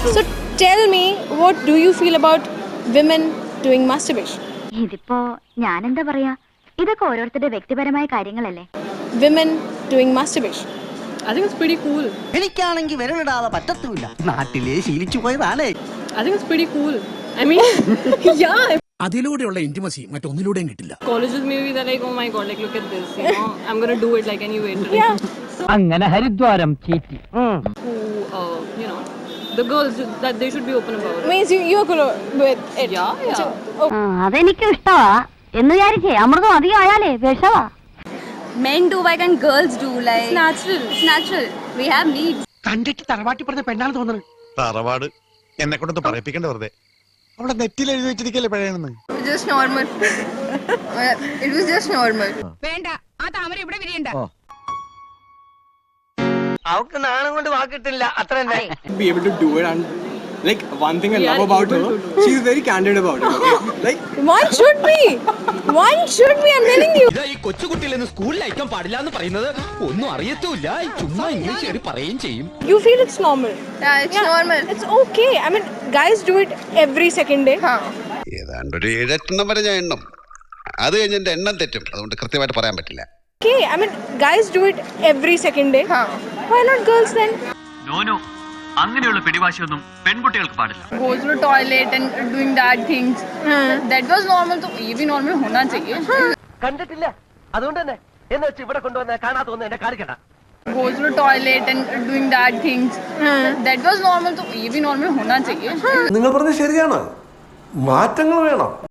So tell me, what do you feel about women doing masturbation? ഇതിപ്പോ ഞാൻ എന്താ പറയാ, ഇതൊക്കെ ഓരോരുത്തരുടെ വ്യക്തിപരമായ കാര്യങ്ങളല്ലേ. Women doing masturbation. I think it's pretty cool. എനിക്കാണെങ്കിൽ വിരലിടാതെ പറ്റത്തുമില്ല. നാട്ടിലെ ശീലിച്ചു പോയതാണേ. I think it's pretty cool. I mean, yeah. അതിലൂടെയുള്ള ഇന്റിമസി മറ്റൊന്നിലൂടെയും കിട്ടില്ല. Colleges maybe they're like, oh my god, like look at this, you know, I'm gonna do it like anyway. Yeah. അങ്ങനെ ഹരിദ്വാരം ചീറ്റി. Who, you know, the girls that they should be open about it. Means you're cool with it. Yeah. So, oh, അതെനിക്കും ഇഷ്ടമാ എന്ന് വിചാരിച്ചേ അമൃതം അധികം ആയാലേ വിഷവാ. Men do, why can't girls do? Like It's natural. It's natural. We have needs. കണ്ടിട്ട് തറവാട്ടി പറഞ്ഞ പെണ്ണാണ് തോന്നുന്നത്. തറവാട് എന്നെ കൊണ്ടൊന്നും പറയിപ്പിക്കണ്ട വെറുതെ. അവിടെ നെറ്റിൽ എഴുതി വെച്ചിരിക്കല്ലേ പഴയണെന്ന്. Just normal. It was just normal. വേണ്ട ആ താമര ഇവിടെ വിരിയണ്ട. അവൾക്ക് നാണം കൊണ്ട് വാക്കിട്ടില്ല അത്ര തന്നെ. Be able to do it, and like one thing I love about her, she is very candid about it. Okay? Like one should be. One should be. I'm telling you. ഈ കൊച്ചുകുട്ടിയിൽ സ്കൂളിൽ അയക്കാൻ പാടില്ല എന്ന് പറയുന്നത് ഒന്നും അറിയത്തുമില്ല, ചുമ്മാ ഇംഗ്ലീഷ് കയറി പറയുകയും ചെയ്യും. You feel it's normal. Yeah, it's normal. It's okay. I mean, guys do it every second day. ഏതാണ്ടൊരു 7-8 വരെ ഞാൻ എണ്ണം. അത് കഴിഞ്ഞ് എന്റെ എണ്ണം തെറ്റും, അതുകൊണ്ട് കൃത്യമായിട്ട് പറയാൻ പറ്റില്ല. Okay. I mean, guys do it every second day. Why not girls then? No no, അങ്ങനെയുള്ള പിടിവാശിയൊന്നും പെൺകുട്ടികൾക്ക് പാടില്ല. Go to the toilet and doing that things. That was normal. So ये भी normal होना चाहिए. കണ്ടിട്ടില്ല, അതുകൊണ്ട് തന്നെ എന്ന് വെച്ച് ഇവിടെ കൊണ്ടുവന്ന കാണാത്തോന്ന് എന്നെ കാണിക്കണ്ട. Go to the toilet and doing that things. That was normal. So ये भी normal होना चाहिए. നിങ്ങൾ പറഞ്ഞത് ശരിയാണ്, മാറ്റങ്ങൾ വേണം.